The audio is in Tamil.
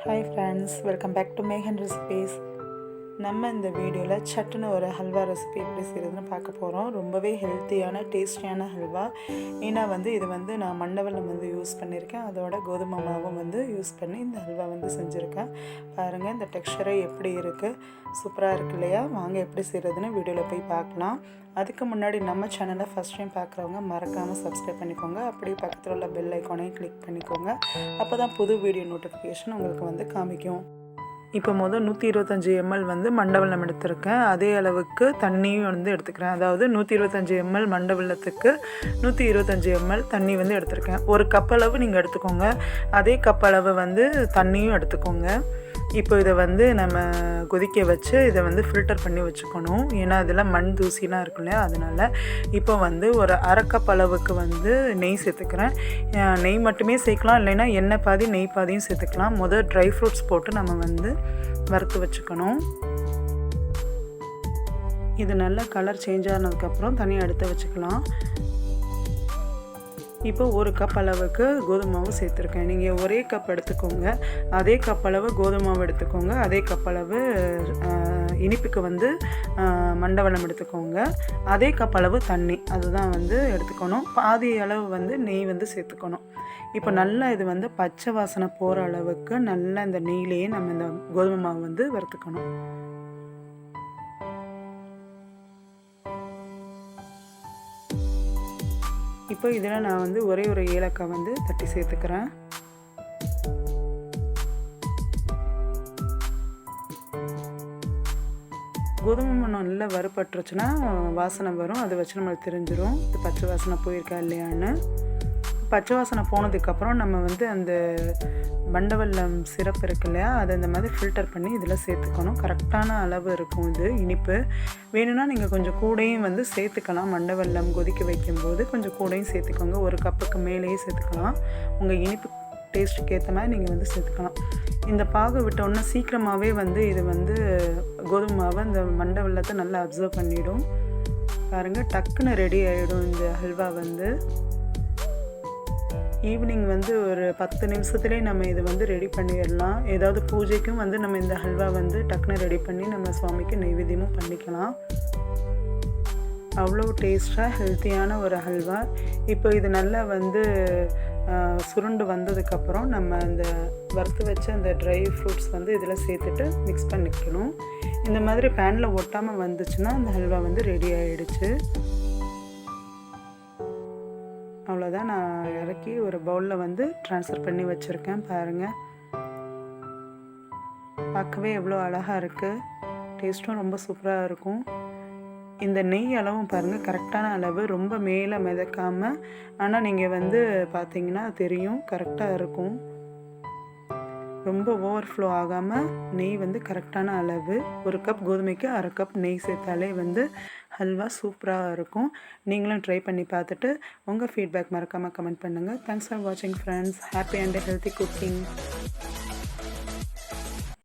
Hi friends, welcome back to Mekan Recipes. நம்ம இந்த வீடியோவில் சட்டுன்னு ஒரு ஹல்வா ரெசிபி எப்படி செய்கிறதுன்னு பார்க்க போகிறோம். ரொம்பவே ஹெல்த்தியான டேஸ்டியான ஹல்வா. ஏன்னா இது நான் மண்டவெல்லம் யூஸ் பண்ணியிருக்கேன். அதோட கோதுமை மாவும் யூஸ் பண்ணி இந்த ஹல்வா செஞ்சுருக்கேன். பாருங்கள் இந்த டெக்ஸ்சரே எப்படி இருக்குது, சூப்பராக இருக்கு இல்லையா? வாங்க எப்படி செய்கிறதுன்னு வீடியோவில் போய் பார்க்கலாம். அதுக்கு முன்னாடி நம்ம சேனலை ஃபஸ்ட் டைம் பார்க்குறவங்க மறக்காமல் சப்ஸ்கிரைப் பண்ணிக்கோங்க. அப்படியே பக்கத்தில் உள்ள பெல் ஐக்கானையும் கிளிக் பண்ணிக்கோங்க. அப்போ தான் புது வீடியோ நோட்டிஃபிகேஷன் உங்களுக்கு காமிக்கும். இப்போ 125 ml மண்டவெல்லம் எடுத்திருக்கேன். அதே அளவுக்கு தண்ணியும் எடுத்துக்கிறேன். அதாவது 125 ml மண்டவெல்லத்துக்கு 125 ml தண்ணி எடுத்திருக்கேன். ஒரு கப் அளவு நீங்கள் எடுத்துக்கோங்க. அதே கப் அளவு தண்ணியும் எடுத்துக்கோங்க. இப்போ இதை நம்ம கொதிக்க வச்சு இதை ஃபில்டர் பண்ணி வச்சுக்கணும். ஏன்னா இதில் மண் தூசிலாம் இருக்கும் இல்லையா, அதனால் இப்போ ஒரு அரை கப் அளவுக்கு நெய் சேர்த்துக்கிறேன். நெய் மட்டுமே சேர்க்கலாம், இல்லைன்னா எண்ணெய் பாதி நெய் பாதியும் சேர்த்துக்கலாம். முதல் ட்ரை ஃப்ரூட்ஸ் போட்டு நம்ம வறுத்து வச்சுக்கணும். இது நல்லா கலர் சேஞ்ச் ஆனதுக்கப்புறம் தனியாக எடுத்து வச்சுக்கலாம். இப்போ ஒரு கப் அளவுக்கு கோதுமை மாவு சேர்த்துருக்கேன். நீங்கள் ஒரே கப் எடுத்துக்கோங்க. அதே கப் அளவு கோதுமை மாவு எடுத்துக்கோங்க. அதே கப் அளவு இனிப்புக்கு மண்டவெல்லம் எடுத்துக்கோங்க. அதே கப் அளவு தண்ணி அதுதான் எடுத்துக்கணும். பாதி அளவு நெய் சேர்த்துக்கணும். இப்போ நல்லா இது பச்சை வாசனை போகிற அளவுக்கு நல்லா இந்த நெய்லேயே நம்ம இந்த கோதுமை மாவு வறுத்துக்கணும். இப்போ இதில் நான் ஒரே ஒரு ஏலக்காய் தட்டி சேர்த்துக்கிறேன். கோதுமை நல்லா வறுபட்டுருச்சுன்னா வாசனை வரும். அதை வச்சு நம்மளுக்கு தெரிஞ்சிடும் இது பச்சை வாசனை போயிருக்கா இல்லையான்னு. பச்சை வாசனை போனதுக்கப்புறம் நம்ம அந்த மண்டவெல்லம் சிரப் இருக்கு இல்லையா, அதை இந்த மாதிரி ஃபில்டர் பண்ணி இதில் சேர்த்துக்கணும். கரெக்டான அளவு இருக்கும். இது இனிப்பு வேணும்னா நீங்கள் கொஞ்சம் கூடையும் சேர்த்துக்கலாம். மண்டவெல்லம் கொதிக்க வைக்கும்போது கொஞ்சம் கூடையும் சேர்த்துக்கோங்க. ஒரு கப்புக்கு மேலேயே சேர்த்துக்கலாம். உங்கள் இனிப்பு டேஸ்ட்டுக்கு ஏற்ற மாதிரி நீங்கள் சேர்த்துக்கலாம். இந்த பாகு விட்டோன்னா சீக்கிரமாகவே இது கோதுமை மாவு அந்த மண்டவெல்லத்தை நல்லா அப்சர்வ் பண்ணிவிடும். பாருங்கள் டக்குன்னு ரெடி ஆகிடும் இந்த ஹல்வா. ஈவினிங் ஒரு 10 நிமிஷத்துலேயே நம்ம இது ரெடி பண்ணிடலாம். ஏதாவது பூஜைக்கும் நம்ம இந்த ஹல்வா டக்குன்னு ரெடி பண்ணி நம்ம சுவாமிக்கு நைவேத்தியமும் பண்ணிக்கலாம். அவ்வளோ டேஸ்ட்டாக ஹெல்த்தியான ஒரு ஹல்வா. இப்போ இது நல்லா சுருண்டு வந்ததுக்கப்புறம் நம்ம அந்த வறுத்து வச்ச அந்த ட்ரை ஃப்ரூட்ஸ் இதில் சேர்த்துட்டு மிக்ஸ் பண்ணிக்கணும். இந்த மாதிரி பேனில் ஒட்டாமல் வந்துச்சுன்னா அந்த ஹல்வா ரெடி ஆகிடுச்சு. அவ்வளோதான். நான் இறக்கி ஒரு பவுலில் ட்ரான்ஸ்ஃபர் பண்ணி வச்சுருக்கேன். பாருங்கள் பார்க்கவே எவ்வளோ அழகாக இருக்குது. டேஸ்ட்டும் ரொம்ப சூப்பராக இருக்கும். இந்த நெய் அளவும் பாருங்கள் கரெக்டான அளவு, ரொம்ப மேலே மிதக்காமல். ஆனால் நீங்கள் பார்த்தீங்கன்னா தெரியும் கரெக்டாக இருக்கும். ரொம்ப ஓவர்ஃப்ளோ ஆகாமல் நெய் கரெக்டான அளவு. ஒரு கப் கோதுமைக்கு அரை கப் நெய் சேர்த்தாலே ஹல்வா சூப்பராக இருக்கும். நீங்களும் ட்ரை பண்ணி பார்த்துட்டு உங்கள் ஃபீட்பேக் மறக்காமல் கமெண்ட் பண்ணுங்கள். தேங்க்ஸ் ஃபார் வாட்சிங் friends. Happy and healthy cooking.